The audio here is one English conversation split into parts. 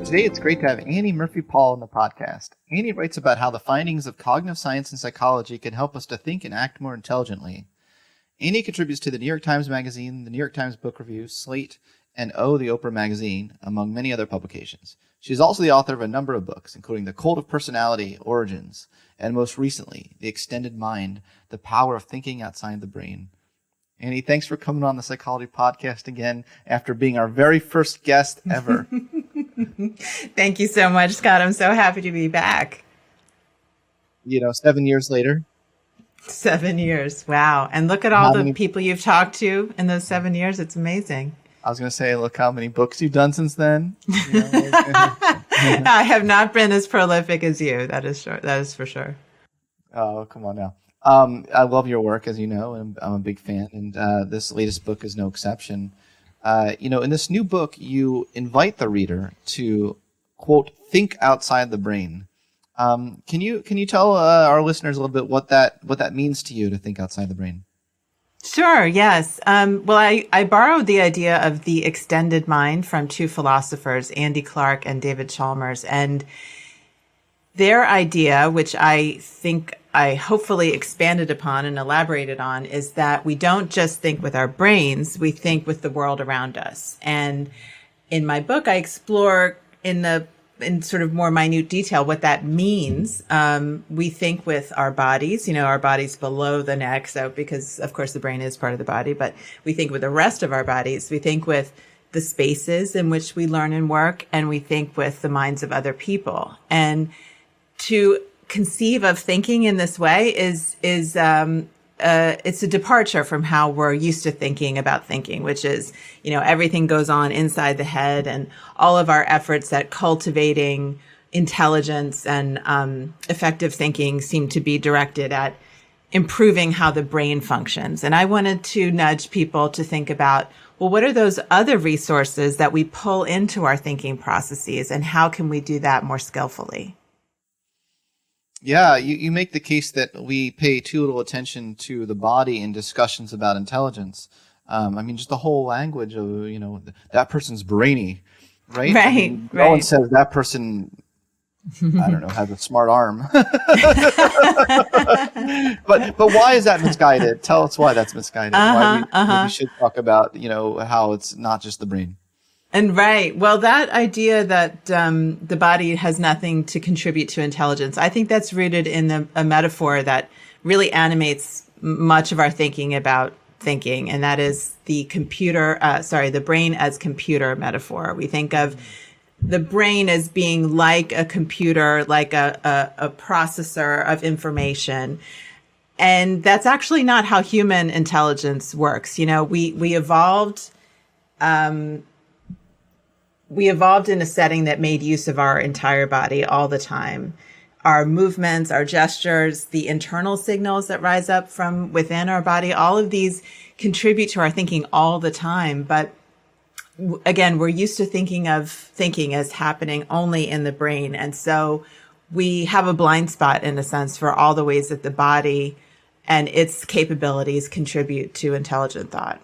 Today it's great to have Annie Murphy-Paul on the podcast. Annie writes about how the findings of cognitive science and psychology can help us to think and act more intelligently. Annie contributes to the New York Times Magazine, the New York Times Book Review, Slate, and the Oprah Magazine, among many other publications. She is also the author of a number of books, including The Cult of Personality, Origins, and most recently, The Extended Mind, The Power of Thinking Outside the Brain. Annie, thanks for coming on the Psychology Podcast again after being our very first guest ever. Thank you so much, Scott. I'm so happy to be back. 7 years later. 7 years. Wow. And look at all the people you've talked to in those 7 years. It's amazing. I was going to say, look how many books you've done since then. I have not been as prolific as you. That is sure. That is for sure. Oh, come on now. I love your work, as you know, and I'm a big fan. And this latest book is no exception. In this new book, you invite the reader to, quote, think outside the brain. Can you tell our listeners a little bit what that means to you to think outside the brain? Sure. Yes. Well, I borrowed the idea of the extended mind from two philosophers, Andy Clark and David Chalmers, and their idea, which I think I hopefully expanded upon and elaborated on, is that we don't just think with our brains, we think with the world around us. And in my book, I explore in sort of more minute detail what that means. We think with our bodies, our bodies below the neck. So because of course the brain is part of the body, but we think with the rest of our bodies. We think with the spaces in which we learn and work, and we think with the minds of other people. And to conceive of thinking in this way is it's a departure from how we're used to thinking about thinking, which is, everything goes on inside the head, and all of our efforts at cultivating intelligence and effective thinking seem to be directed at improving how the brain functions. And I wanted to nudge people to think about, well, what are those other resources that we pull into our thinking processes, and how can we do that more skillfully? Yeah, you make the case that we pay too little attention to the body in discussions about intelligence. Just the whole language of, that person's brainy, right? Right. No one says that person, I don't know, has a smart arm. But why is that misguided? Tell us why that's misguided. Why we should talk about, how it's not just the brain. And right. Well, that idea that the body has nothing to contribute to intelligence, I think that's rooted in a metaphor that really animates much of our thinking about thinking, and that is the brain as computer metaphor. We think of the brain as being like a computer, like a processor of information. And that's actually not how human intelligence works. We evolved. We evolved in a setting that made use of our entire body all the time. Our movements, our gestures, the internal signals that rise up from within our body, all of these contribute to our thinking all the time. But again, we're used to thinking of thinking as happening only in the brain. And so we have a blind spot, in a sense, for all the ways that the body and its capabilities contribute to intelligent thought.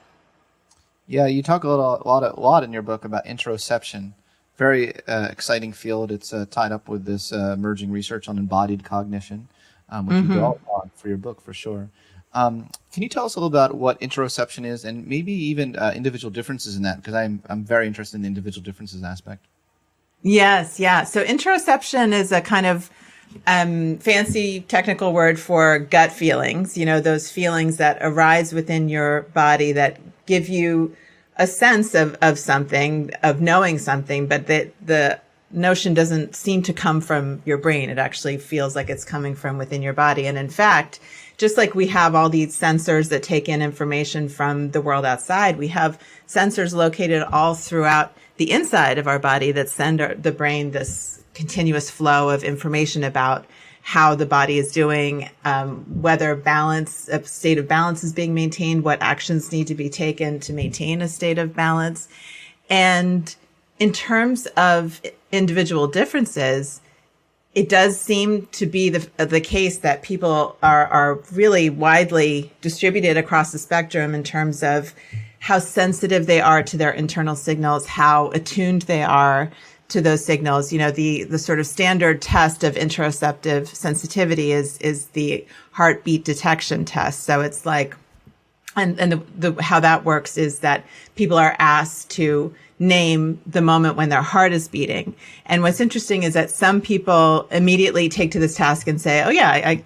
Yeah, you talk a lot in your book about interoception. Very exciting field. It's tied up with this emerging research on embodied cognition, which you go on for your book for sure. Can you tell us a little about what interoception is, and maybe even individual differences in that? Because I'm very interested in the individual differences aspect. Yes, yeah. So interoception is a kind of fancy technical word for gut feelings. Those feelings that arise within your body that give you a sense of something, of knowing something, but that the notion doesn't seem to come from your brain. It actually feels like it's coming from within your body. And in fact, just like we have all these sensors that take in information from the world outside, we have sensors located all throughout the inside of our body that send the brain this continuous flow of information about how the body is doing, whether a state of balance is being maintained, what actions need to be taken to maintain a state of balance. And in terms of individual differences, it does seem to be the case that people are really widely distributed across the spectrum in terms of how sensitive they are to their internal signals, how attuned they are to those signals. The sort of standard test of interoceptive sensitivity is the heartbeat detection test. So it's like, and the how that works is that people are asked to name the moment when their heart is beating. And what's interesting is that some people immediately take to this task and say, oh yeah,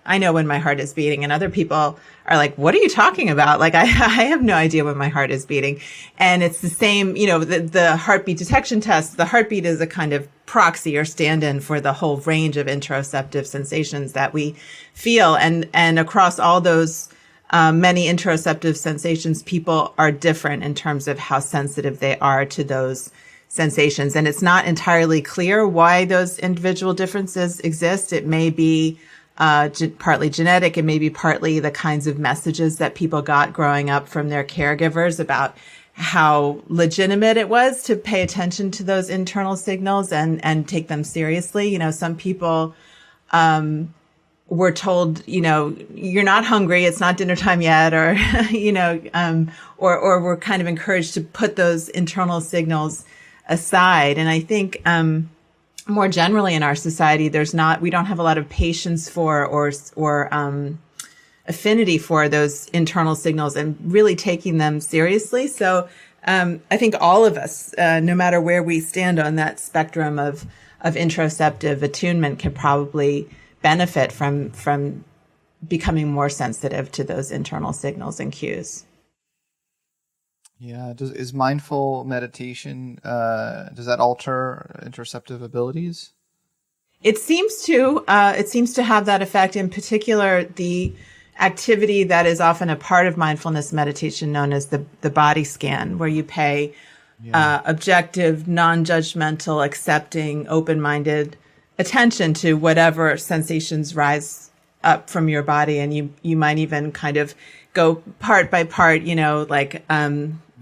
I know when my heart is beating. And other people are like, what are you talking about? Like, I have no idea when my heart is beating. And it's the same, the heartbeat detection test, the heartbeat is a kind of proxy or stand-in for the whole range of interoceptive sensations that we feel. And across all those many interoceptive sensations, people are different in terms of how sensitive they are to those sensations. And it's not entirely clear why those individual differences exist. It may be partly genetic. It may be partly the kinds of messages that people got growing up from their caregivers about how legitimate it was to pay attention to those internal signals and take them seriously. Some people were told, you're not hungry, it's not dinner time yet, or, or we're kind of encouraged to put those internal signals aside. And I think, more generally in our society, we don't have a lot of patience for or affinity for those internal signals and really taking them seriously. So, I think all of us, no matter where we stand on that spectrum of interoceptive attunement, can probably benefit from becoming more sensitive to those internal signals and cues. Yeah. Is mindful meditation, does that alter interoceptive abilities? It seems to have that effect. In particular, the activity that is often a part of mindfulness meditation known as the body scan, where you pay objective, non-judgmental, accepting, open-minded attention to whatever sensations rise up from your body. And you might even kind of go part by part,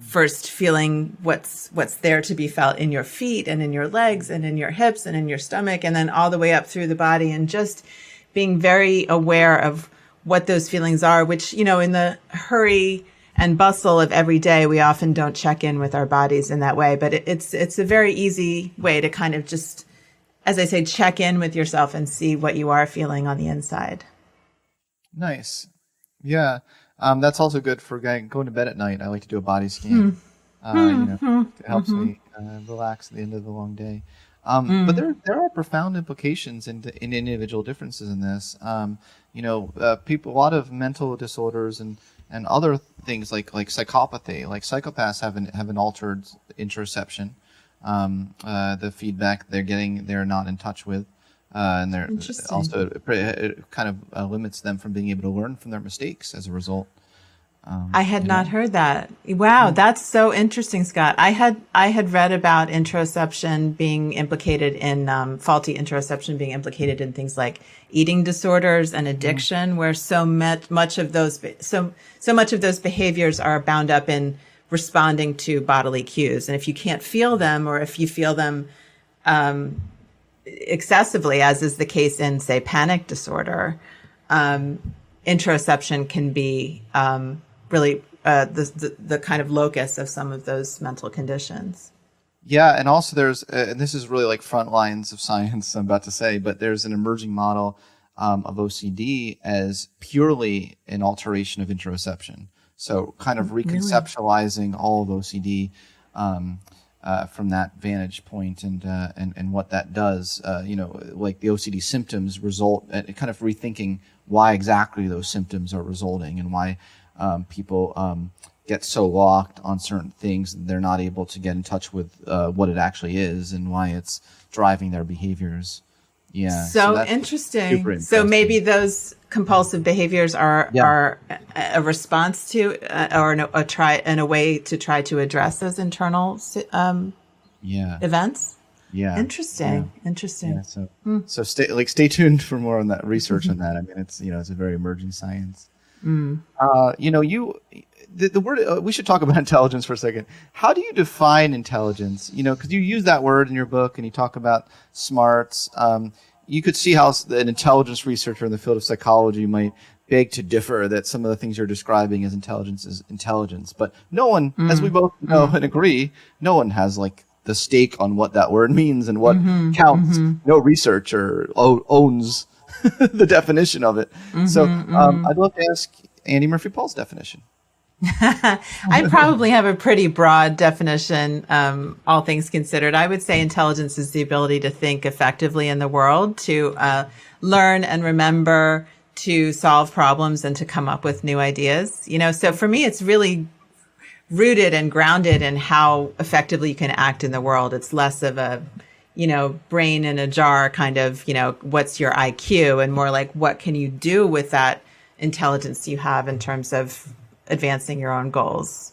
first feeling what's there to be felt in your feet and in your legs and in your hips and in your stomach, and then all the way up through the body, and just being very aware of what those feelings are, which, in the hurry and bustle of every day, we often don't check in with our bodies in that way. But it's a very easy way to kind of just, as I say, check in with yourself and see what you are feeling on the inside. Nice. Yeah. That's also good for going to bed at night. I like to do a body scan. It helps me relax at the end of the long day. But there are profound implications in individual differences in this. People, a lot of mental disorders and other things like psychopathy, like psychopaths have an altered interoception. The feedback they're getting, they're not in touch with, and they're also it kind of limits them from being able to learn from their mistakes as a result. I had not heard that. Wow, that's so interesting, Scott. I had read about interoception being implicated in faulty interoception being implicated in things like eating disorders and addiction, where so much of those behaviors are bound up in responding to bodily cues. And if you can't feel them, or if you feel them excessively, as is the case in, say, panic disorder, interoception can be really the kind of locus of some of those mental conditions. Yeah, and also there's, and this is really like front lines of science, I'm about to say, but there's an emerging model of OCD as purely an alteration of interoception. So kind of reconceptualizing all of OCD from that vantage point, and what that does, like the OCD symptoms result, kind of rethinking why exactly those symptoms are resulting, and why people get so locked on certain things that they're not able to get in touch with what it actually is, and why it's driving their behaviors. Yeah. So interesting. So maybe those compulsive behaviors are a response to, or a way to try to address those internal events. Yeah. Interesting. Yeah. Interesting. Yeah, so stay tuned for more on that research on that. I mean, it's a very emerging science. The word, we should talk about intelligence for a second. How do you define intelligence? Because you use that word in your book and you talk about smarts. You could see how an intelligence researcher in the field of psychology might beg to differ that some of the things you're describing as intelligence is intelligence. But no one, as we both know and agree, no one has like the stake on what that word means and what counts. No researcher owns the definition of it. So I'd love to ask Andy Murphy Paul's definition. I probably have a pretty broad definition, all things considered. I would say intelligence is the ability to think effectively in the world, to learn and remember, to solve problems, and to come up with new ideas. So for me, it's really rooted and grounded in how effectively you can act in the world. It's less of a, brain in a jar kind of, what's your IQ, and more like what can you do with that intelligence you have in terms of advancing your own goals.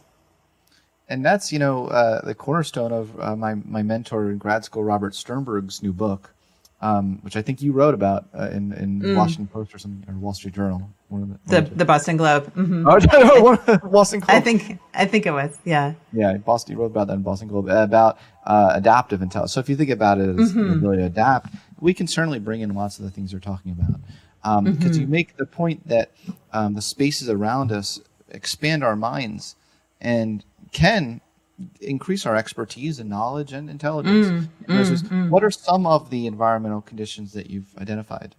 And that's, the cornerstone of my mentor in grad school, Robert Sternberg's new book, which I think you wrote about in Washington Post or something, or Wall Street Journal. The Boston Globe. Mm-hmm. Boston Globe. I think it was. Yeah. Yeah. Boston, you wrote about that in Boston Globe about adaptive intelligence. So if you think about it as the ability to adapt, we can certainly bring in lots of the things you're talking about. Because you make the point that the spaces around us expand our minds and can increase our expertise and knowledge and intelligence. What are some of the environmental conditions that you've identified?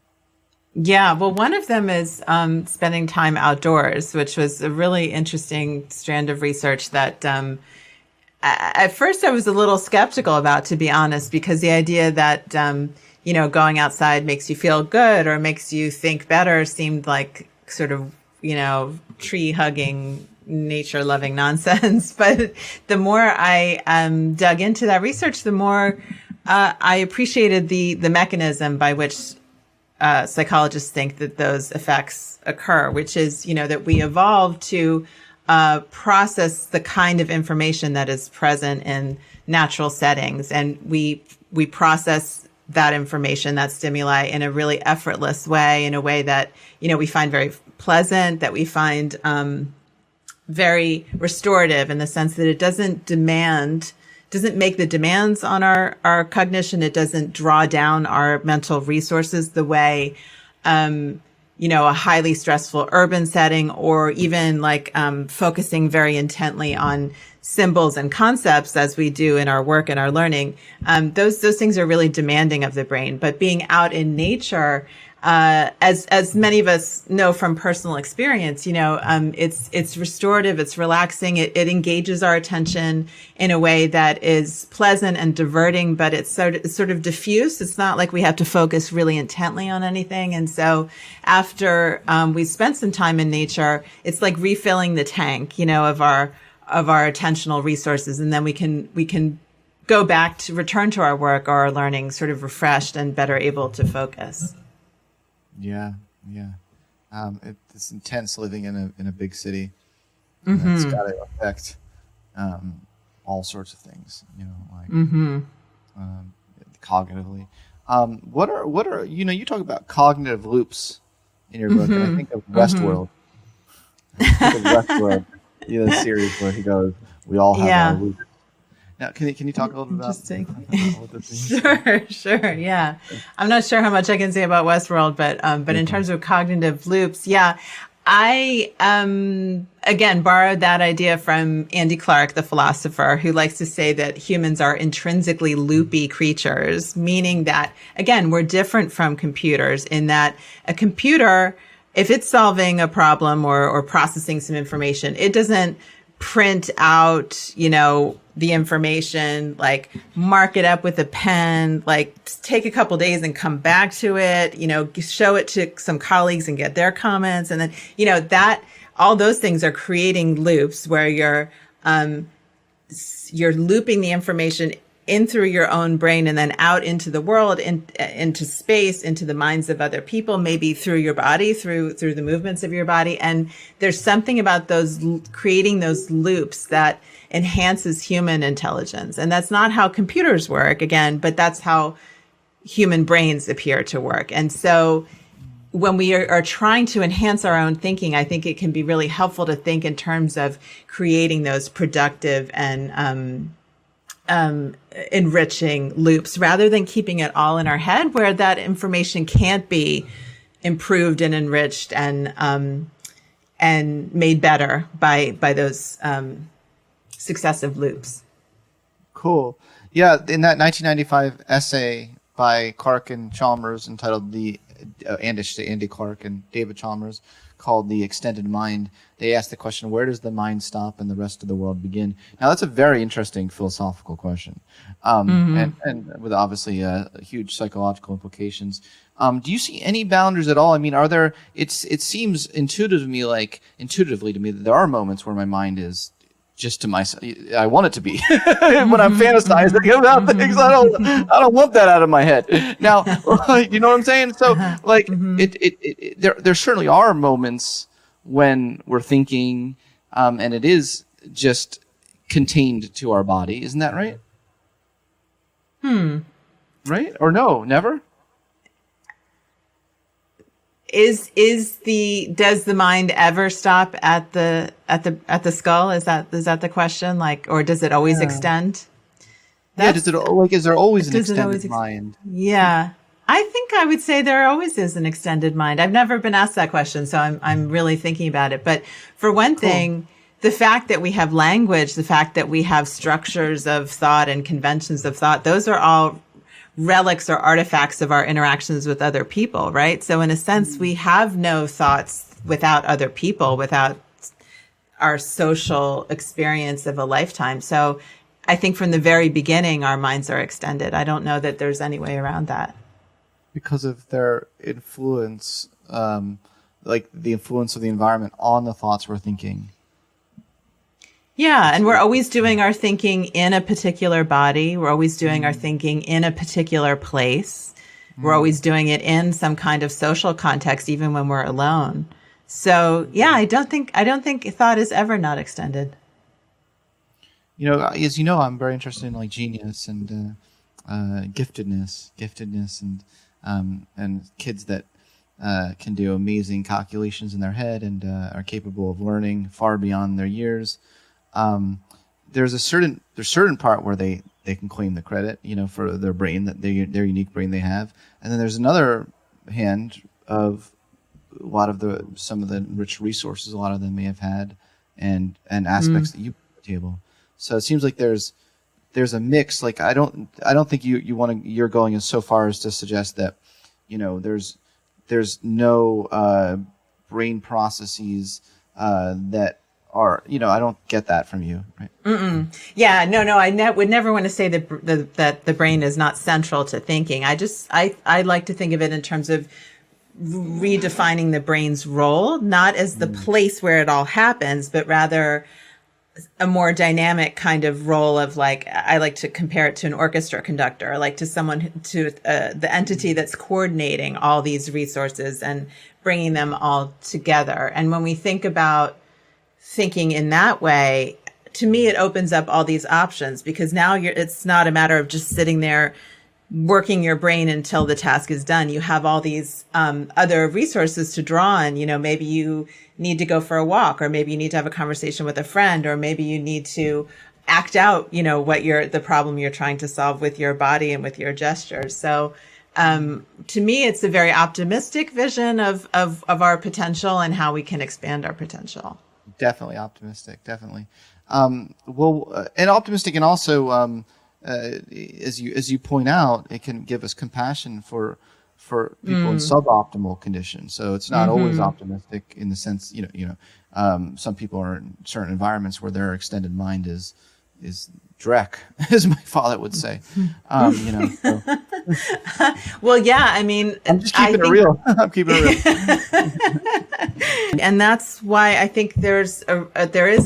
Yeah, well, one of them is spending time outdoors, which was a really interesting strand of research that at first I was a little skeptical about, to be honest, because the idea that, going outside makes you feel good or makes you think better seemed like sort of, tree hugging, nature loving nonsense. But the more I dug into that research, the more I appreciated the mechanism by which psychologists think that those effects occur, which is, that we evolved to process the kind of information that is present in natural settings. And we process that information, that stimuli, in a really effortless way, in a way that, we find very pleasant, that we find very restorative, in the sense that it doesn't make the demands on our cognition. It doesn't draw down our mental resources the way, a highly stressful urban setting, or even like focusing very intently on symbols and concepts, as we do in our work and our learning. Those things are really demanding of the brain. But being out in nature, as many of us know from personal experience, it's restorative, it's relaxing, it engages our attention in a way that is pleasant and diverting, but it's sort of diffuse. It's not like we have to focus really intently on anything. And so after we spent some time in nature, it's like refilling the tank, of our attentional resources, and then we can go back to return to our work or our learning sort of refreshed and better able to focus. Yeah. It's intense living in a big city. It's got to affect all sorts of things, cognitively. What are you talk about cognitive loops in your book, and I think of Westworld. The series where he goes, we all have our loops. Now, can you talk a little bit about this? Sure. Yeah. I'm not sure how much I can say about Westworld, but in terms of cognitive loops, I, again, borrowed that idea from Andy Clark, the philosopher, who likes to say that humans are intrinsically loopy creatures, meaning that, again, we're different from computers in that a computer, if it's solving a problem or processing some information, it doesn't print out, the information, like mark it up with a pen, like take a couple days and come back to it, show it to some colleagues and get their comments. And then, that all those things are creating loops where you're looping the information in through your own brain and then out into the world, into space, into the minds of other people, maybe through your body, through the movements of your body. And there's something about creating those loops that enhances human intelligence. And that's not how computers work, again, but that's how human brains appear to work. And so when we are trying to enhance our own thinking, I think it can be really helpful to think in terms of creating those productive and enriching loops, rather than keeping it all in our head, where that information can't be improved and enriched and made better by those successive loops. Cool. Yeah, in that 1995 essay by Clark and Chalmers entitled Andy Clark and David Chalmers, called The Extended Mind, they asked the question, where does the mind stop and the rest of the world begin? Now, that's a very interesting philosophical question, and with obviously huge psychological implications. Do you see any boundaries at all? I mean, are there? It seems intuitively to me that there are moments where my mind is just to myself. I want it to be when I'm fantasizing about things. I don't want that out of my head. Now, you know what I'm saying? So, like, there certainly are moments when we're thinking, and it is just contained to our body. Isn't that right? Right? Or no? Never? Does the mind ever stop at the skull? Is that the question? Like, or does it always extend? Is there always an extended mind? Yeah. I think I would say there always is an extended mind. I've never been asked that question, so I'm really thinking about it. But for one thing, the fact that we have language, the fact that we have structures of thought and conventions of thought, those are all relics or artifacts of our interactions with other people, right? So in a sense, we have no thoughts without other people, without our social experience of a lifetime. So I think from the very beginning, our minds are extended. I don't know that there's any way around that. Because of their influence, like the influence of the environment on the thoughts we're thinking. Yeah, and we're always doing our thinking in a particular body. We're always doing our thinking in a particular place. We're always doing it in some kind of social context, even when we're alone. So, yeah, I don't think thought is ever not extended. You know, as you know, I'm very interested in like genius and giftedness, and kids that can do amazing calculations in their head and are capable of learning far beyond their years. There's a certain part where they can claim the credit, you know, for their brain, that their unique brain they have, and then there's another hand of a lot of some of the rich resources a lot of them may have had, and aspects that you bring to the table. So it seems like there's a mix. Like I don't think you're going as so far as to suggest that, you know, there's no brain processes that are, you know, I don't get that from you, right? Yeah, no, I would never want to say that the brain is not central to thinking. I like to think of it in terms of redefining the brain's role, not as the place where it all happens, but rather a more dynamic kind of role of, like, I like to compare it to an orchestra conductor, like to someone, to the entity that's coordinating all these resources and bringing them all together. And when we think about thinking in that way, to me, it opens up all these options, because now it's not a matter of just sitting there working your brain until the task is done. You have all these other resources to draw on. You know, maybe you need to go for a walk, or maybe you need to have a conversation with a friend, or maybe you need to act out, you know, the problem you're trying to solve with your body and with your gestures. So to me, it's a very optimistic vision of our potential and how we can expand our potential. Definitely optimistic. Definitely. And optimistic, and also, as you point out, it can give us compassion for people in suboptimal conditions. So it's not always optimistic in the sense, some people are in certain environments where their extended mind is dreck, as my father would say. So. Well, yeah, I mean, I'm just keeping it real. I'm keeping it real. And that's why I think there is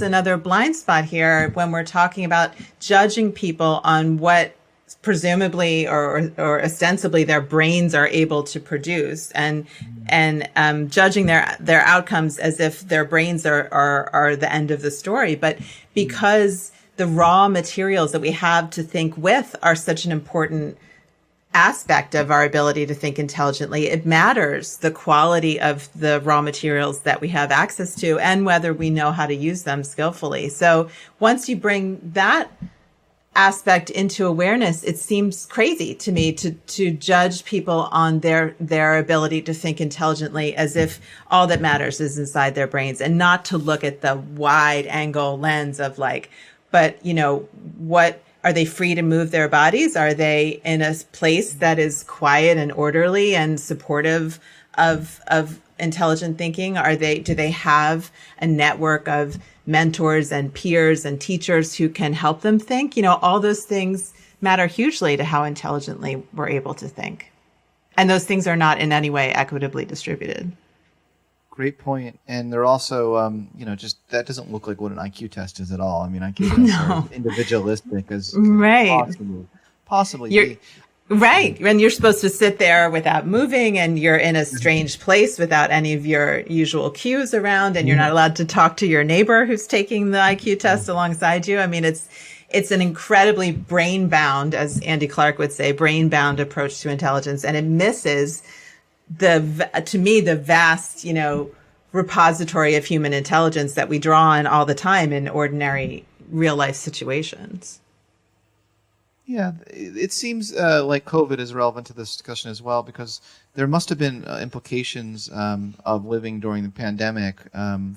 another blind spot here when we're talking about judging people on what presumably or ostensibly their brains are able to produce, and judging their outcomes as if their brains are the end of the story. But because the raw materials that we have to think with are such an important aspect of our ability to think intelligently, it matters the quality of the raw materials that we have access to and whether we know how to use them skillfully. So once you bring that aspect into awareness, it seems crazy to me to judge people on their ability to think intelligently as if all that matters is inside their brains, and not to look at the wide angle lens of like, but you know, what are they free to move their bodies? Are they in a place that is quiet and orderly and supportive of intelligent thinking? Do they have a network of mentors and peers and teachers who can help them think? All those things matter hugely to how intelligently we're able to think. And those things are not in any way equitably distributed. Great point. And they're also, just that doesn't look like what an IQ test is at all. I mean, IQ tests are individualistic as right. possibly be. Right. And you're supposed to sit there without moving, and you're in a strange place without any of your usual cues around, and you're not allowed to talk to your neighbor who's taking the IQ test alongside you. I mean, it's an incredibly brain-bound, as Andy Clark would say, brain-bound approach to intelligence, and it misses to me, the vast, repository of human intelligence that we draw on all the time in ordinary real life situations. Yeah, it seems like COVID is relevant to this discussion as well, because there must have been implications of living during the pandemic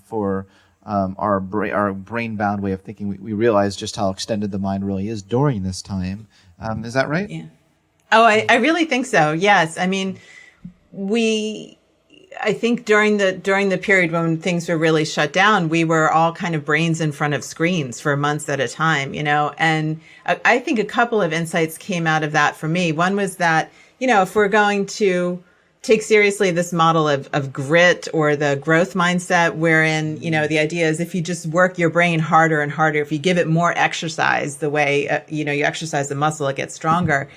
for our brain-bound way of thinking. We realized just how extended the mind really is during this time. Is that right? Yeah. Oh, I really think so. Yes. I mean, I think during the period when things were really shut down, we were all kind of brains in front of screens for months at a time, and I think a couple of insights came out of that for me. One was that, if we're going to take seriously this model of grit or the growth mindset, wherein, the idea is if you just work your brain harder and harder, if you give it more exercise, the way, you exercise the muscle, it gets stronger.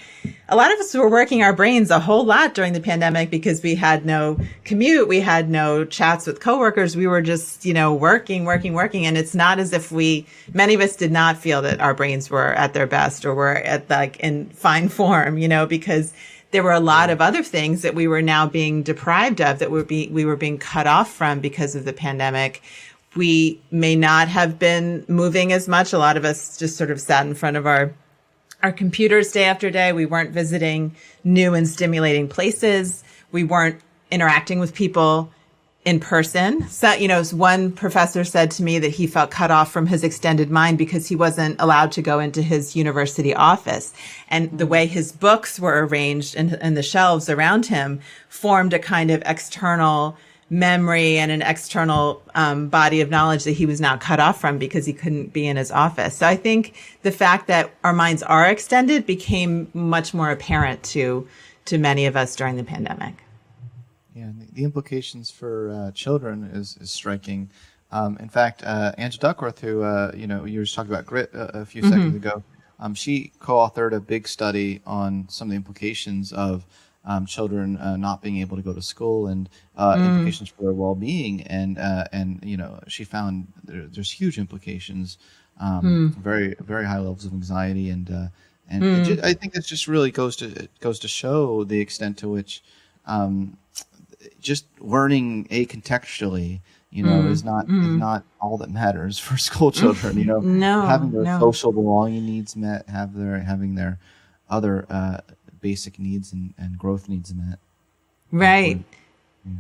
A lot of us were working our brains a whole lot during the pandemic because we had no commute. We had no chats with coworkers. We were just, working. And it's not as if many of us did not feel that our brains were at their best or were in fine form, because there were a lot of other things that we were now being deprived of, that we were being cut off from because of the pandemic. We may not have been moving as much. A lot of us just sort of sat in front of our computers day after day. We weren't visiting new and stimulating places. We weren't interacting with people in person. So, one professor said to me that he felt cut off from his extended mind because he wasn't allowed to go into his university office. And the way his books were arranged in the shelves around him formed a kind of external memory and an external body of knowledge that he was now cut off from because he couldn't be in his office. So I think the fact that our minds are extended became much more apparent to many of us during the pandemic. Yeah, the implications for children is striking. In fact, Angela Duckworth, who you were talking about grit a few seconds ago, she co-authored a big study on some of the implications of children not being able to go to school and implications for their well-being, and she found there's huge implications, very very high levels of anxiety, and I think this just really goes to show the extent to which just learning contextually, is not all that matters for school children. No, having their social belonging needs met, having their other basic needs and growth needs met. Right.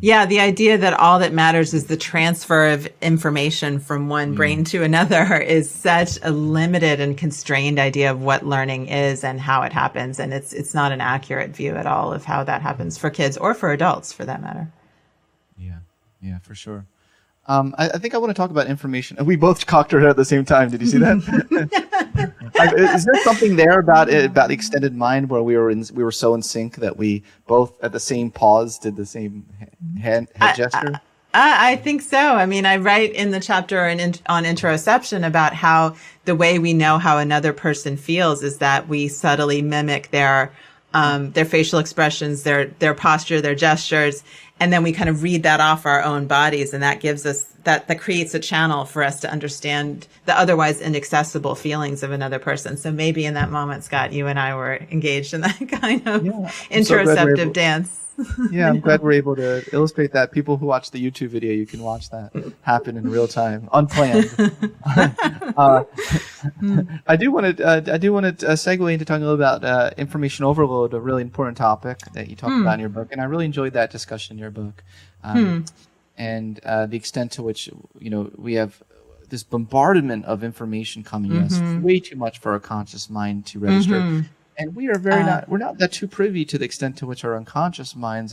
Yeah, the idea that all that matters is the transfer of information from one brain to another is such a limited and constrained idea of what learning is and how it happens. And it's not an accurate view at all of how that happens for kids or for adults, for that matter. Yeah, for sure. I think I want to talk about information. We both cocked our head at the same time. Did you see that? Is there something there about the extended mind where we were so in sync that we both at the same pause did the same head gesture? I think so. I mean, I write in the chapter on interception about how the way we know how another person feels is that we subtly mimic their facial expressions, their posture, their gestures. And then we kind of read that off our own bodies, and that gives us that creates a channel for us to understand the otherwise inaccessible feelings of another person. So maybe in that moment, Scott, you and I were engaged in that kind of interoceptive dance. Yeah, I'm glad we're able to illustrate that. People who watch the YouTube video, you can watch that happen in real time, unplanned. I do want to segue into talking a little about information overload, a really important topic that you talk about in your book, and I really enjoyed that discussion in your book, and the extent to which we have this bombardment of information coming at us, way too much for our conscious mind to register. And we are we're not that too privy to the extent to which our unconscious minds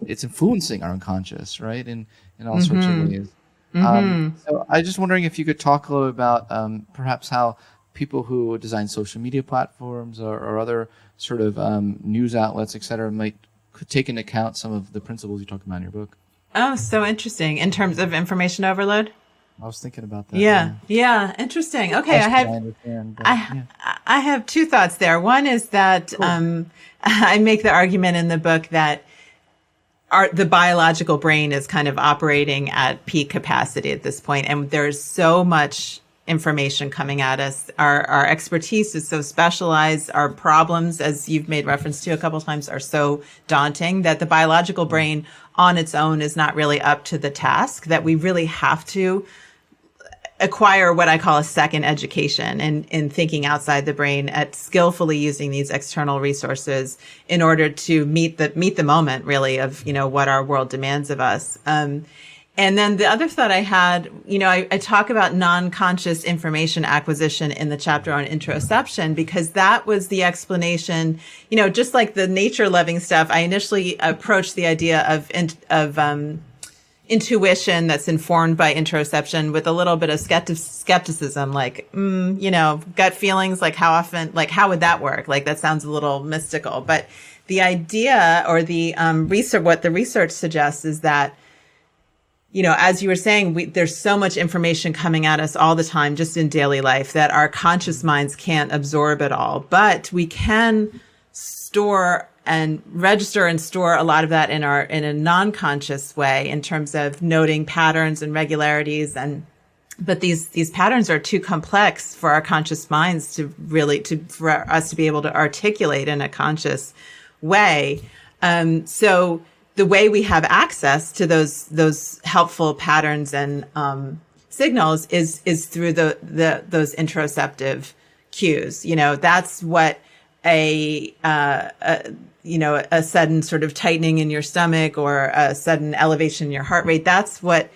it's influencing our unconscious, right? In all sorts of ways. So I was just wondering if you could talk a little about perhaps how people who design social media platforms or other sort of news outlets, et cetera, could take into account some of the principles you talk about in your book. Oh, so interesting. In terms of information overload? I was thinking about that. Yeah. Interesting. Okay. I have two thoughts there. One is that I make the argument in the book that the biological brain is kind of operating at peak capacity at this point, and there's so much information coming at us. Our expertise is so specialized. Our problems, as you've made reference to a couple of times, are so daunting that the biological brain on its own is not really up to the task, that we really have to acquire what I call a second education in thinking outside the brain, at skillfully using these external resources in order to meet the moment, really, of, what our world demands of us. And then the other thought I had, I talk about non-conscious information acquisition in the chapter on interception, because that was the explanation, just like the nature-loving stuff. I initially approached the idea of intuition that's informed by interoception with a little bit of skepticism, like, gut feelings, like how often, like how would that work? Like that sounds a little mystical. But the idea or the research, what the research suggests is that, as you were saying, there's so much information coming at us all the time, just in daily life, that our conscious minds can't absorb it all. But we can store and register and store a lot of that in a non-conscious way, in terms of noting patterns and regularities. But these patterns are too complex for our conscious minds for us to be able to articulate in a conscious way. So the way we have access to those helpful patterns and signals is through those interoceptive cues. That's what a sudden sort of tightening in your stomach or a sudden elevation in your heart rate. That's what,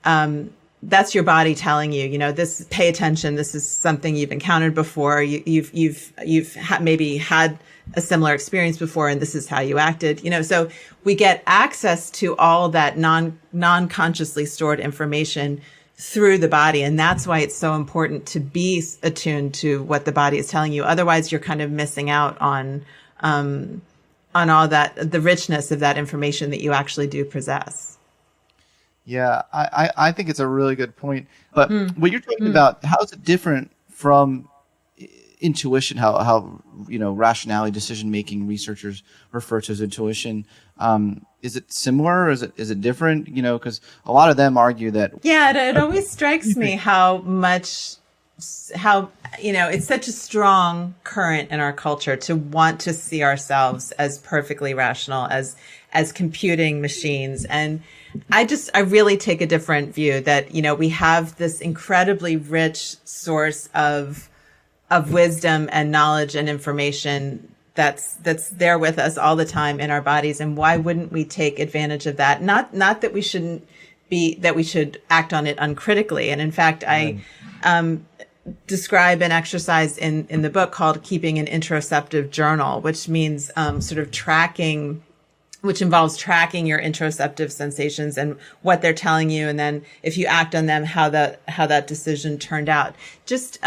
that's your body telling you, this, pay attention. This is something you've encountered before. You've maybe had a similar experience before, and this is how you acted, so we get access to all that non-consciously stored information through the body. And that's why it's so important to be attuned to what the body is telling you. Otherwise, you're kind of missing out on all that, the richness of that information that you actually do possess. Yeah, I think it's a really good point. But what you're talking about, how is it different from intuition, how rationality, decision-making researchers refer to as intuition? Is it similar, or is it different? Because a lot of them argue that. Yeah, it always strikes me how it's such a strong current in our culture to want to see ourselves as perfectly rational, as computing machines. And I really take a different view that, we have this incredibly rich source of wisdom and knowledge and information that's there with us all the time in our bodies. And why wouldn't we take advantage of that? Not that we shouldn't that we should act on it uncritically. And in fact, I describe an exercise in the book called keeping an interoceptive journal, which means sort of which involves tracking your interoceptive sensations and what they're telling you. And then if you act on them, how that decision turned out. Just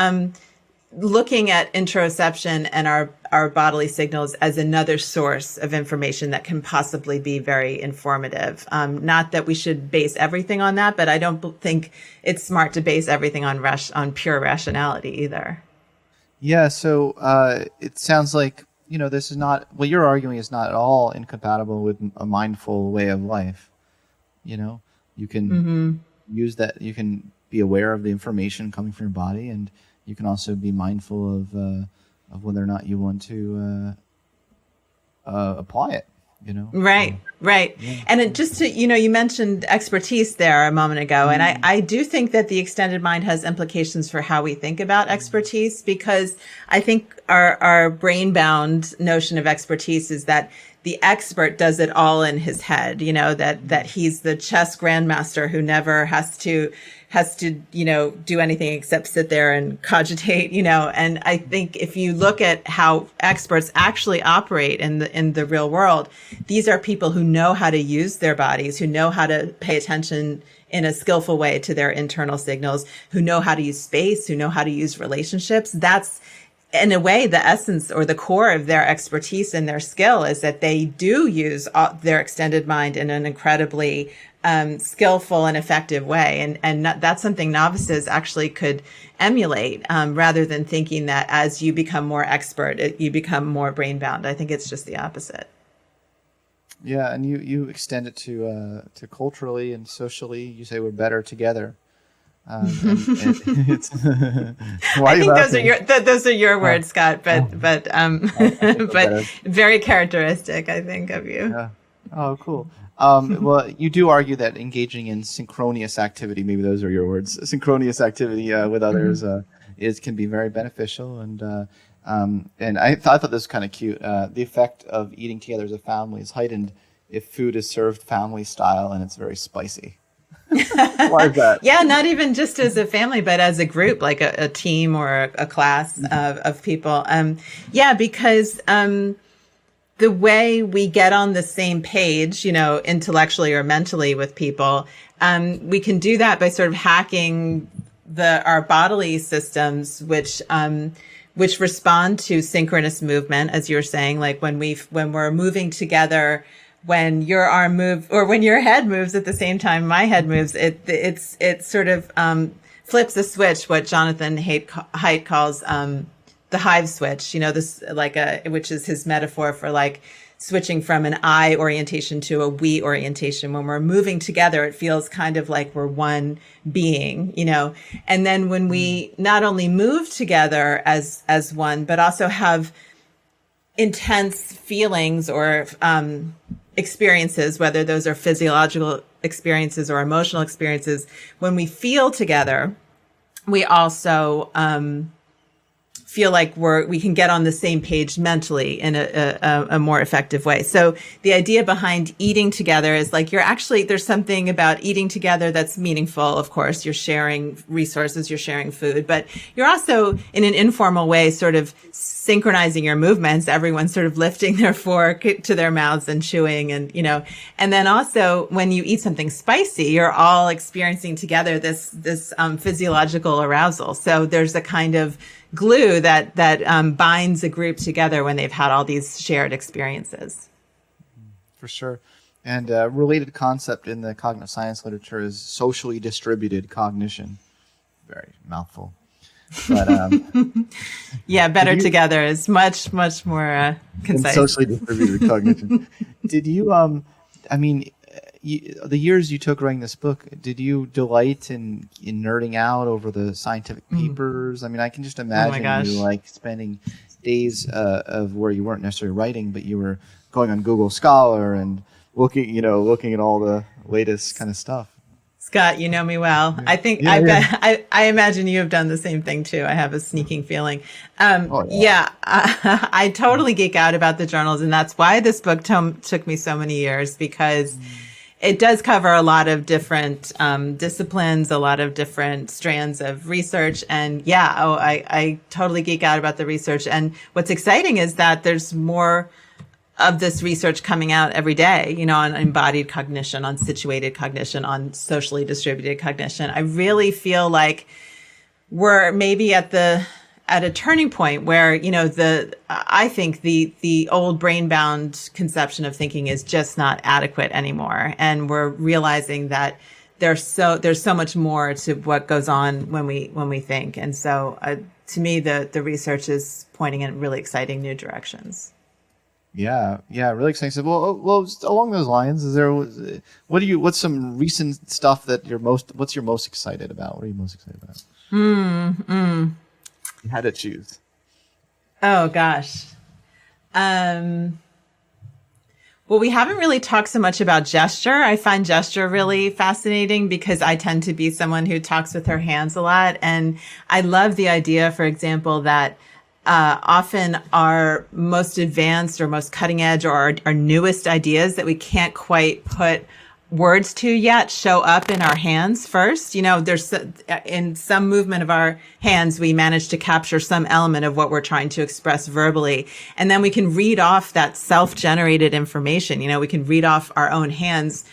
looking at interoception and our bodily signals as another source of information that can possibly be very informative. Not that we should base everything on that, but I don't think it's smart to base everything on pure rationality either. Yeah, so it sounds like, this is not, what you're arguing is not at all incompatible with a mindful way of life. You can use that, you can be aware of the information coming from your body, and you can also be mindful of whether or not you want to apply it. Right. Yeah. And you mentioned expertise there a moment ago, and I do think that the extended mind has implications for how we think about expertise, because I think our brain-bound notion of expertise is that the expert does it all in his head, that he's the chess grandmaster who never has to has to, do anything except sit there and cogitate, and I think if you look at how experts actually operate in the real world, these are people who know how to use their bodies, who know how to pay attention in a skillful way to their internal signals, who know how to use space, who know how to use relationships. That's, in a way, the essence or the core of their expertise and their skill is that they do use their extended mind in an incredibly skillful and effective way. And that's something novices actually could emulate, rather than thinking that as you become more expert, you become more brain bound. I think it's just the opposite. Yeah, and you extend it to culturally and socially. You say we're better together. And it's I think those are your words, Scott, but very characteristic, I think, of you. Yeah. Oh, cool. Well, you do argue that engaging in synchronous activity, maybe those are your words, synchronous activity with others can be very beneficial, and I thought this was kind of cute. The effect of eating together as a family is heightened if food is served family style and it's very spicy. Why is that? Yeah, not even just as a family, but as a group, like a team or a class of people. Because the way we get on the same page, intellectually or mentally with people, we can do that by sort of hacking our bodily systems, which respond to synchronous movement, as you were saying, like when we're moving together. When your arm moves or when your head moves at the same time my head moves, it sort of flips a switch, what Jonathan Haidt calls the hive switch, this which is his metaphor for like switching from an I orientation to a we orientation. When we're moving together, it feels kind of like we're one being, and then when we not only move together as one, but also have intense feelings or experiences, whether those are physiological experiences or emotional experiences, when we feel together, we also feel like we can get on the same page mentally in a more effective way. So the idea behind eating together is like there's something about eating together that's meaningful. Of course, you're sharing resources, you're sharing food, but you're also in an informal way sort of synchronizing your movements. Everyone's sort of lifting their fork to their mouths and chewing, and then also when you eat something spicy, you're all experiencing together this physiological arousal. So there's a kind of glue that binds a group together when they've had all these shared experiences. For sure. And a related concept in the cognitive science literature is socially distributed cognition. Very mouthful. But yeah, better together is much more concise. Socially distributed cognition. Did you the years you took writing this book, did you delight in nerding out over the scientific papers? I mean, I can just imagine you like spending days of where you weren't necessarily writing, but you were going on Google Scholar and looking at all the latest kind of stuff. Scott, you know me well. Yeah. I think I imagine you have done the same thing too. I have a sneaking feeling. I totally geek out about the journals, and that's why this book took me so many years, because it does cover a lot of different disciplines, a lot of different strands of research. And I totally geek out about the research. And what's exciting is that there's more of this research coming out every day, on embodied cognition, on situated cognition, on socially distributed cognition. I really feel like we're maybe at a turning point where, I think the old brain bound conception of thinking is just not adequate anymore. And we're realizing that there's so much more to what goes on when we think. And so to me, the research is pointing in really exciting new directions. Yeah, really exciting. So, well, along those lines, what's some recent stuff that what's you're most excited about? What are you most excited about? You had to choose. Oh gosh. Well, we haven't really talked so much about gesture. I find gesture really fascinating because I tend to be someone who talks with her hands a lot, and I love the idea, for example, that often our most advanced or most cutting edge or our newest ideas that we can't quite put words to yet show up in our hands first. There's in some movement of our hands, we manage to capture some element of what we're trying to express verbally. And then we can read off that self-generated information. We can read off our own hands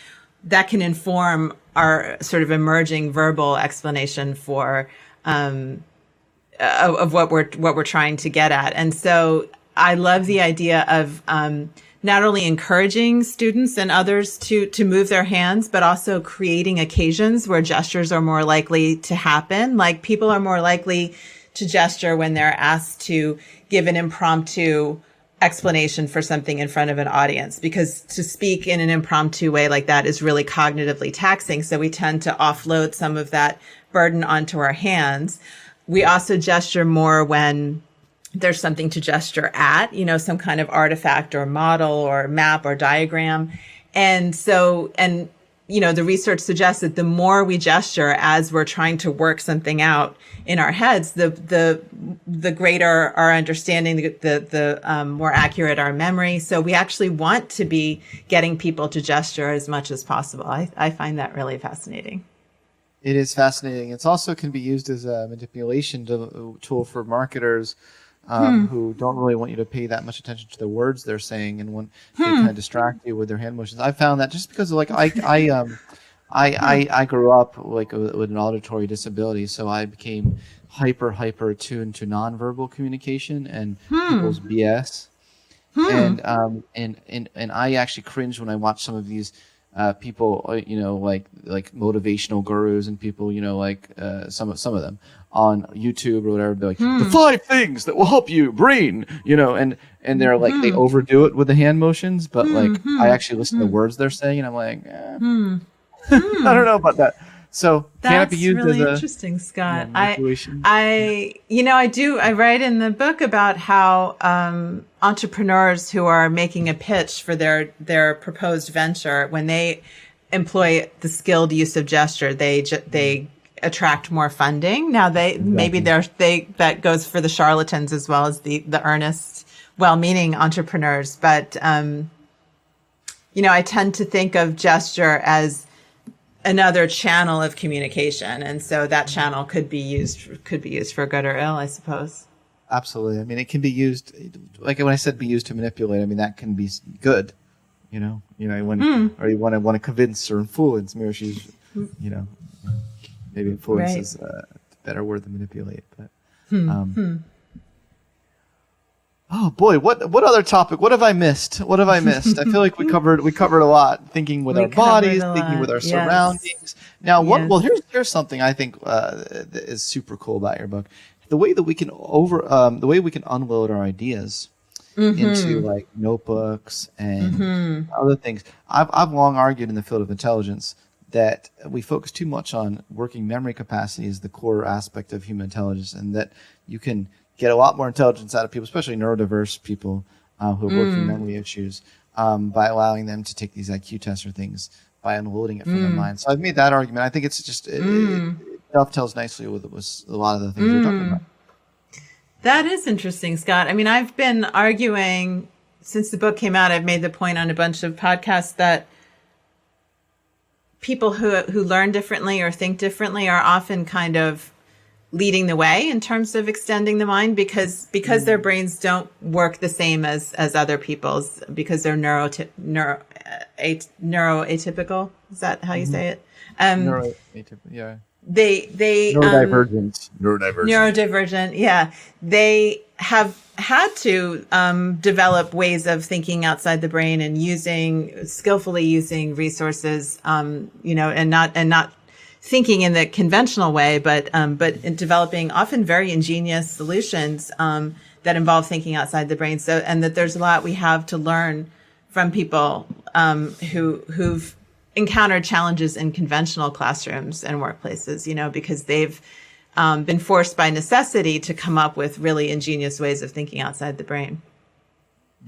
that can inform our sort of emerging verbal explanation for, of what we're trying to get at. And so I love the idea of, not only encouraging students and others to move their hands, but also creating occasions where gestures are more likely to happen. Like people are more likely to gesture when they're asked to give an impromptu explanation for something in front of an audience, because to speak in an impromptu way like that is really cognitively taxing. So we tend to offload some of that burden onto our hands. We also gesture more when there's something to gesture at, some kind of artifact or model or map or diagram. And so, the research suggests that the more we gesture as we're trying to work something out in our heads, the greater our understanding, the more accurate our memory. So we actually want to be getting people to gesture as much as possible. I find that really fascinating. It is fascinating. It also can be used as a manipulation tool for marketers who don't really want you to pay that much attention to the words they're saying and want to kind of distract you with their hand motions. I found that just because I grew up with an auditory disability, so I became hyper attuned to nonverbal communication and people's BS. And I actually cringe when I watch some of these people, like motivational gurus and people, some of them on YouTube or whatever. They're like, the 5 things that will help you brain, and they're like, they overdo it with the hand motions, but I actually listen to the words they're saying and I'm like, I don't know about that. So can it be used really as a interesting, Scott? manipulation? I write in the book about how entrepreneurs who are making a pitch for their proposed venture, when they employ the skilled use of gesture, they attract more funding. Now maybe that goes for the charlatans as well as the earnest, well-meaning entrepreneurs. But I tend to think of gesture as another channel of communication, and so that channel could be used for good or ill, I suppose. Absolutely. I mean, it can be used, like when I said be used to manipulate, I mean that can be good, or you want to convince or influence. Maybe she's, maybe influence is a better word than manipulate. But oh boy, what other topic? What have I missed? I feel like we covered a lot. Thinking with our bodies, thinking with our surroundings. Now, here's something I think is super cool about your book: the way that we can unload our ideas into like notebooks and other things. I've long argued in the field of intelligence that we focus too much on working memory capacity as the core aspect of human intelligence, and that you can get a lot more intelligence out of people, especially neurodiverse people who have working memory issues, by allowing them to take these IQ tests or things, by unloading it from their mind. So I've made that argument. I think it's just it dovetails nicely with a lot of the things you're talking about. That is interesting, Scott. I mean, I've been arguing since the book came out. I've made the point on a bunch of podcasts that people who learn differently or think differently are often kind of leading the way in terms of extending the mind because their brains don't work the same as other people's, because they're neuroatypical. Is that how you say it? Neuroatypical, yeah. They neurodivergent. Yeah. They have had to develop ways of thinking outside the brain and skillfully using resources, and not thinking in the conventional way, but in developing often very ingenious solutions that involve thinking outside the brain. So, and that there's a lot we have to learn from people who've encountered challenges in conventional classrooms and workplaces, because they've been forced by necessity to come up with really ingenious ways of thinking outside the brain.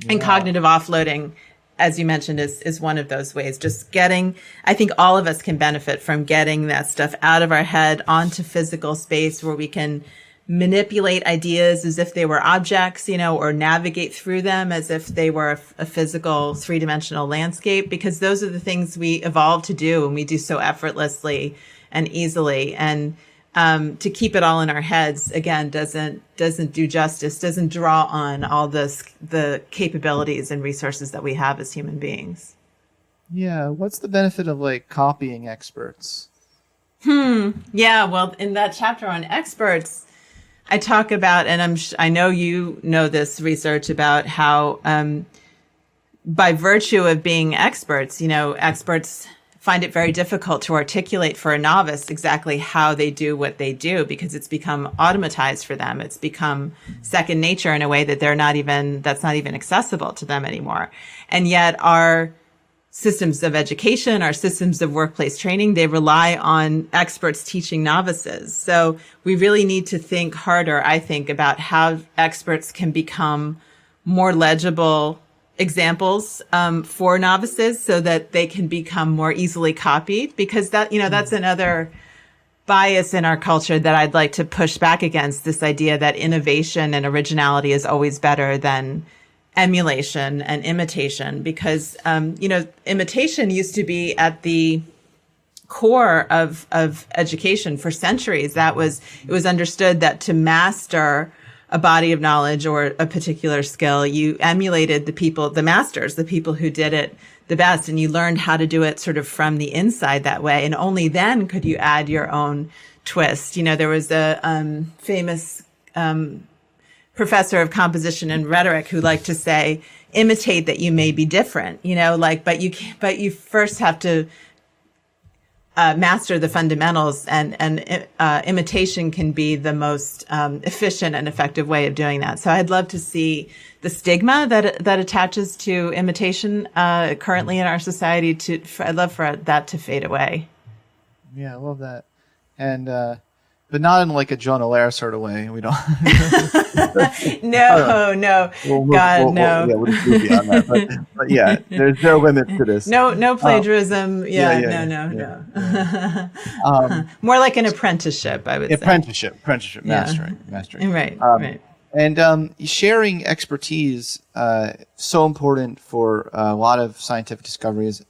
Yeah. And cognitive offloading, as you mentioned, is one of those ways. I think all of us can benefit from getting that stuff out of our head onto physical space where we can manipulate ideas as if they were objects, or navigate through them as if they were a physical three-dimensional landscape, because those are the things we evolved to do, and we do so effortlessly and easily. And to keep it all in our heads, again, doesn't do justice, doesn't draw on all the capabilities and resources that we have as human beings. Yeah. What's the benefit of like copying experts? Yeah. Well, in that chapter on experts, I talk about, and I know you know this research about how, by virtue of being experts, experts find it very difficult to articulate for a novice exactly how they do what they do, because it's become automatized for them. It's become second nature in a way that that's not even accessible to them anymore. And yet our systems of education, our systems of workplace training, they rely on experts teaching novices. So we really need to think harder, I think, about how experts can become more legible examples for novices so that they can become more easily copied, because that's another bias in our culture that I'd like to push back against, this idea that innovation and originality is always better than emulation and imitation, because imitation used to be at the core of education for centuries. It was understood that to master a body of knowledge or a particular skill, you emulated the masters, the people who did it the best, and you learned how to do it sort of from the inside that way. And only then could you add your own twist. There was a famous professor of composition and rhetoric who liked to say, imitate that you may be different, but you first have to master the fundamentals, and imitation can be the most efficient and effective way of doing that. So I'd love to see the stigma that attaches to imitation currently in our society. I'd love for that to fade away. Yeah, I love that. And but not in like a John Allaire sort of way. We don't. No. No. No. We'll just move beyond that. But yeah, there's no limits to this. No plagiarism. No. More like an apprenticeship, I would say. Apprenticeship, mastering. Right. And sharing expertise, so important for a lot of scientific discoveries.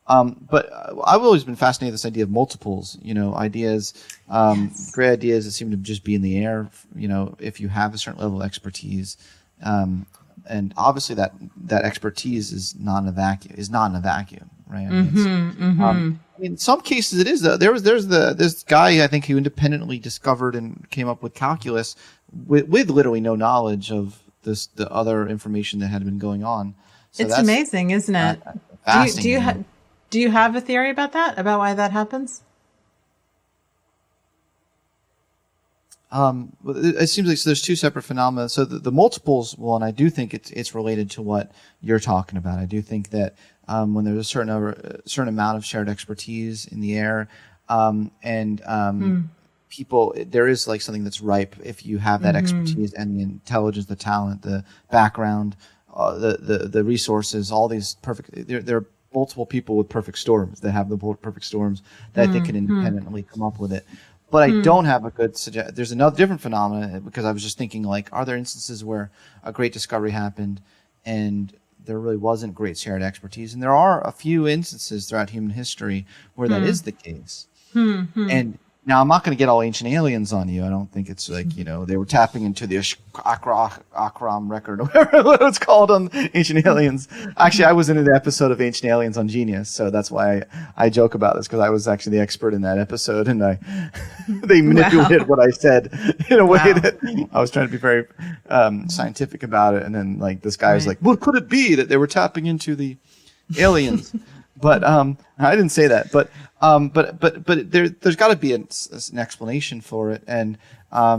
But I've always been fascinated with this idea of multiples, ideas, great ideas that seem to just be in the air, if you have a certain level of expertise. And obviously that expertise is not in a vacuum, right? In some cases it is, though. There's this guy, I think, who independently discovered and came up with calculus with literally no knowledge of the other information that had been going on. So it's amazing, isn't it? Do you have a theory about that? About why that happens? It seems like there's two separate phenomena. So the multiples one, I do think it's related to what you're talking about. I do think that when there's a certain amount of shared expertise in the air, people, there is like something that's ripe if you have that expertise and the intelligence, the talent, the background, the resources, all these perfect. There are multiple people with perfect storms that have the perfect storms that I think can independently come up with it. But I don't have a good suggestion. There's another different phenomenon, because I was just thinking, like, are there instances where a great discovery happened and there really wasn't great shared expertise? And there are a few instances throughout human history where that is the case. And now, I'm not going to get all Ancient Aliens on you. I don't think it's like, they were tapping into the Akram record, or whatever it's called on Ancient Aliens. Actually, I was in an episode of Ancient Aliens on Genius, so that's why I joke about this, because I was actually the expert in that episode, and they manipulated what I said in a way that I was trying to be very scientific about it. And then, like, this guy was like, "Well, could it be that they were tapping into the aliens?" But I didn't say that. But there's got to be an explanation for it. And at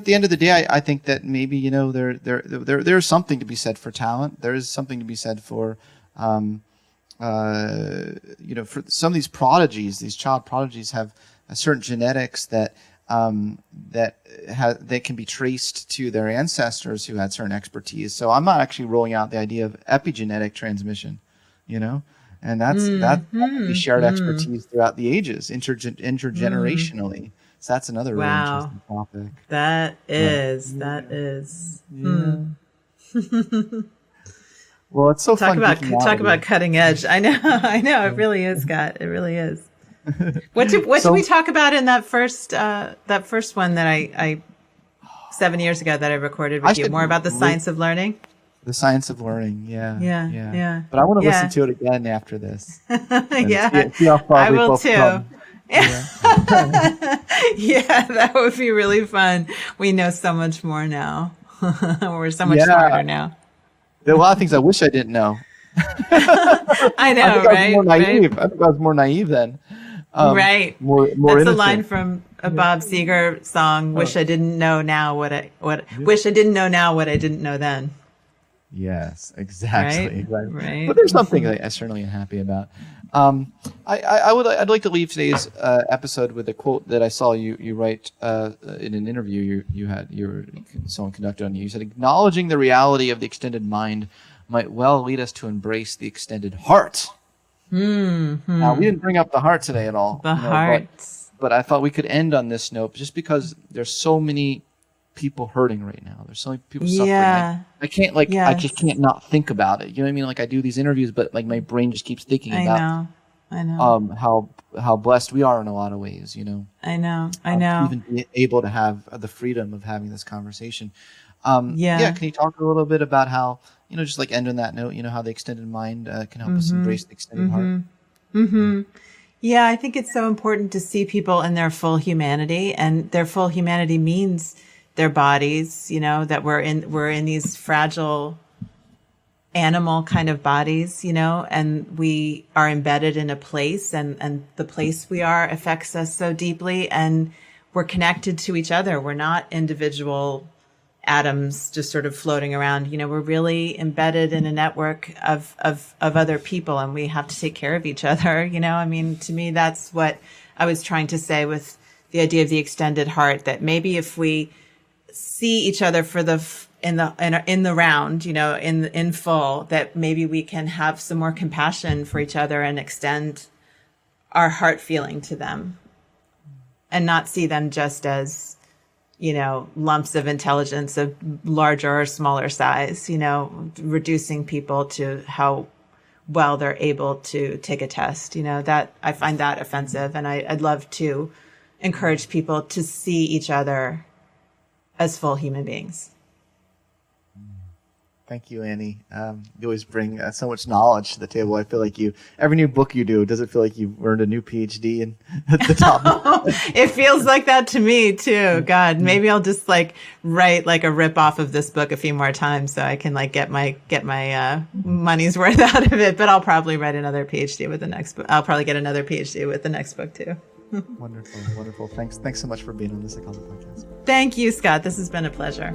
the end of the day, I think that maybe there's something to be said for talent. There is something to be said for for some of these prodigies. These child prodigies have a certain genetics that they can be traced to their ancestors who had certain expertise. So I'm not actually ruling out the idea of epigenetic transmission. And that's shared expertise throughout the ages, intergenerationally. So that's another really interesting topic. That is. Yeah. Well, it's so fun. Talk about cutting edge. I know. It really is, Scott. It really is. What did we talk about in that first one that I 7 years ago that I recorded with you? More about the science of learning. The science of learning. Yeah. Yeah. But I want to listen to it again after this. Yeah. See how far I we will both too. come. Yeah. Yeah, that would be really fun. We know so much more now. We're so much smarter now. There are a lot of things I wish I didn't know. I know, I was more naive. I think I was more naive then. Right. More That's innocent. a line from a Bob Seger song. Wish I didn't know now Wish I didn't know now what I didn't know then. Yes, exactly. Right. But there's something I certainly am happy about. I'd like to leave today's episode with a quote that I saw you write in an interview someone conducted on you. You said, "Acknowledging the reality of the extended mind might well lead us to embrace the extended heart." Mm-hmm. Now, we didn't bring up the heart today at all. The heart. But I thought we could end on this note, just because there's so many people hurting right now. There's so many people suffering. Yeah. I can't I just can't not think about it. You know what I mean? Like, I do these interviews, but like my brain just keeps thinking about I know. How blessed we are in a lot of ways, you know. I know. To even be able to have the freedom of having this conversation. Can you talk a little bit about how, just like end on that note, how the extended mind can help us embrace the extended heart? Mm-hmm. Yeah, I think it's so important to see people in their full humanity, and their full humanity means their bodies, that we're in these fragile animal kind of bodies, and we are embedded in a place, and the place we are affects us so deeply, and we're connected to each other. We're not individual atoms just sort of floating around. We're really embedded in a network of other people, and we have to take care of each other. To me, that's what I was trying to say with the idea of the extended heart, that maybe if we see each other in the round, in full, that maybe we can have some more compassion for each other and extend our heart feeling to them, and not see them just as, lumps of intelligence of larger or smaller size, reducing people to how well they're able to take a test. That I find that offensive. And I'd love to encourage people to see each other as full human beings. Thank you, Annie. You always bring so much knowledge to the table. I feel like every new book you do, does it feel like you've earned a new PhD in at the top? It feels like that to me too. God, maybe I'll just write a rip off of this book a few more times so I can get my money's worth out of it. But I'll probably write another PhD with the next book. I'll probably get another PhD with the next book too. Wonderful. Thanks so much for being on the Psychology Podcast. Thank you, Scott. This has been a pleasure.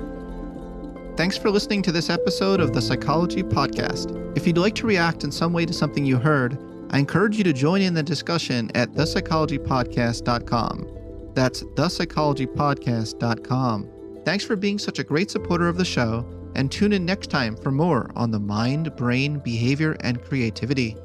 Thanks for listening to this episode of the Psychology Podcast. If you'd like to react in some way to something you heard, I encourage you to join in the discussion at thepsychologypodcast.com. That's thepsychologypodcast.com. Thanks for being such a great supporter of the show, and tune in next time for more on the mind, brain, behavior, and creativity.